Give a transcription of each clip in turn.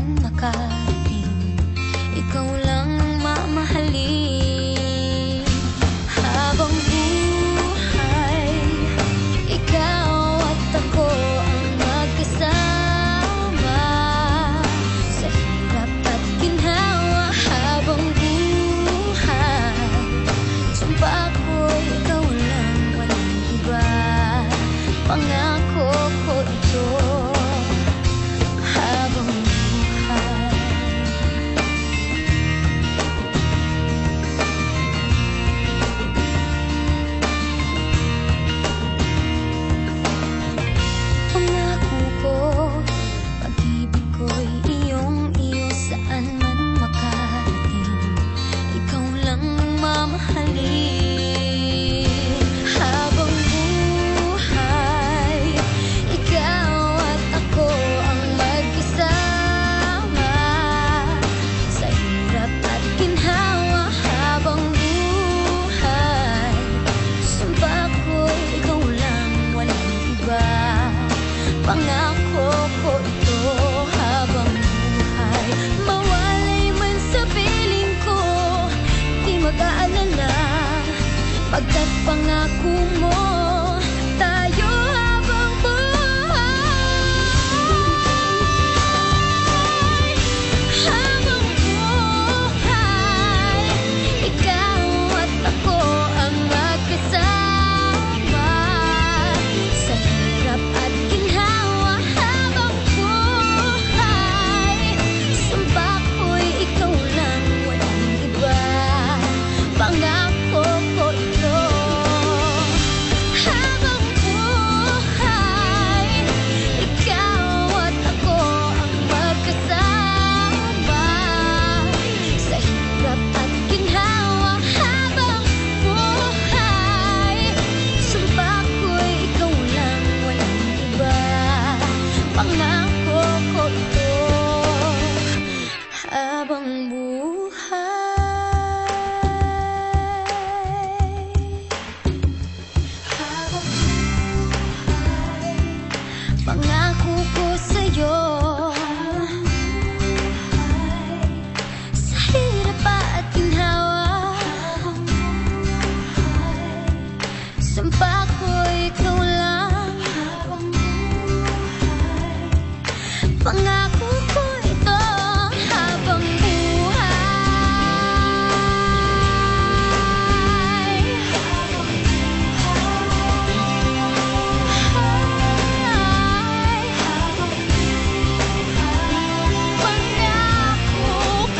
man makarating, ikaw lang ang mamahalin. Habang buhay, ikaw at ako ang magkasama sa hirap at ginhawa. Habang buhay, sumpa ko'y ikaw lang, walang iba. Pangako ko ito. Habang buhay, pangako ko, pag-ibig ko'y iyong-iyo saan man makarating, ikaw lang ang mamahalin. Habang buhay, ikaw at ako ang magkasama sa hirap at ginhawa. Habang buhay, sumpa ko'y ikaw lang, walang iba. Pangako ko ito. Habang buhay, mawalay man sa piling ko, di mag-aalala, pagkat pangako mo tayo. Habang buhay, habang buhay, ikaw at ako ang magkasama sa hirap at ginhawa. Habang buhay, sumpa ko'y ikaw lang, walang iba. Pangako ko ito. Habang buhay, ikaw at ako ang magkasama sa hirap at ginhawa. Habang buhay, sumpa ko'y ikaw lang, walang iba. Pangako ko ito. Habang buhay, habang buhay, pangako ko sa'yo. Sa hirap at ginhawa, sumpa ko'y ikaw lang. Pangako ko ito. Habang buhay, pangako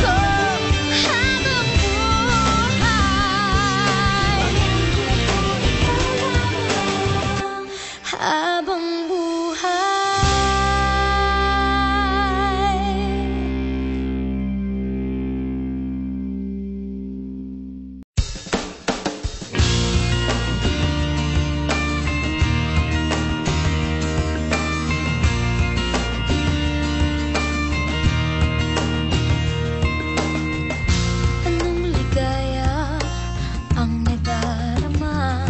ko. Habang buhay, habang buhay. Anong ligaya ang nadarama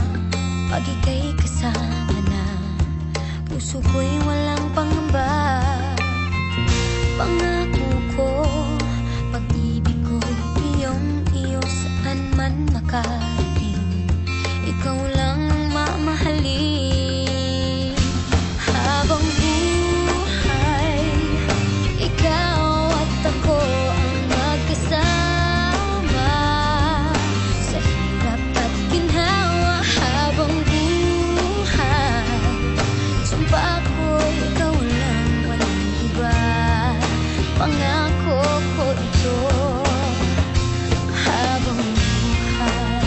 pag ika'y kasama na? Puso ko'y walang pangamba. Pangako ko, pag-ibig ko'y iyong-iyo saan man makarating, ikaw lang ang mamahalin. Habang buhay, ikaw at ako ang magkasama sa hirap at ginhawa. Habang buhay, sumpa ko'y ikaw lang, walang iba. Pangako ko ito. Habang buhay,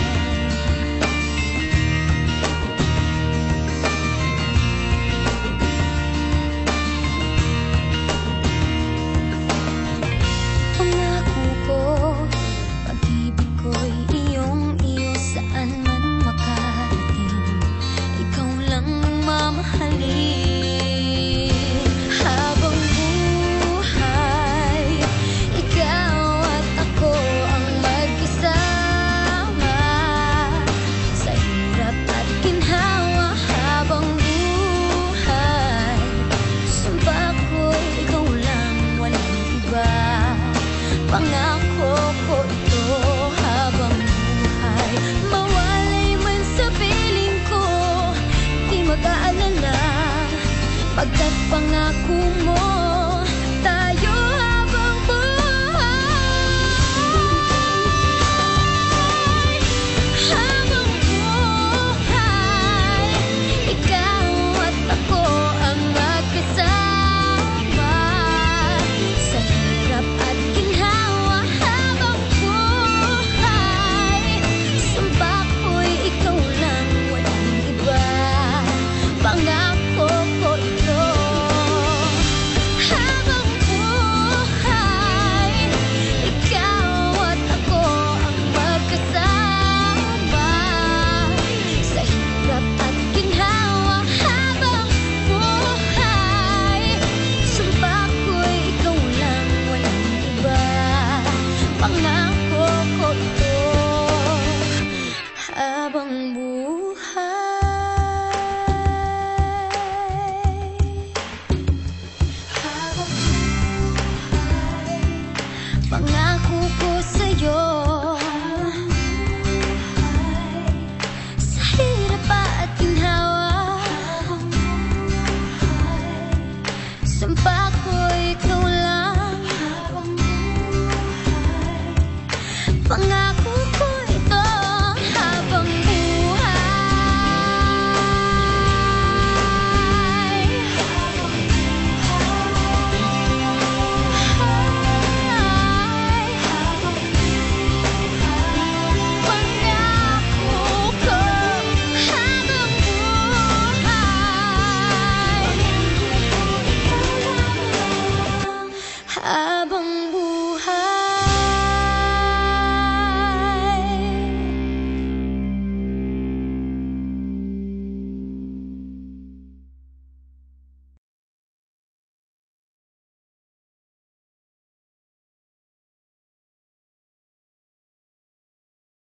pangako ko, pag-ibig ko'y iyong-iyo saan man makarating, ikaw lang ang mamahalin. Habang buhay, ikaw Pagkat pangako mo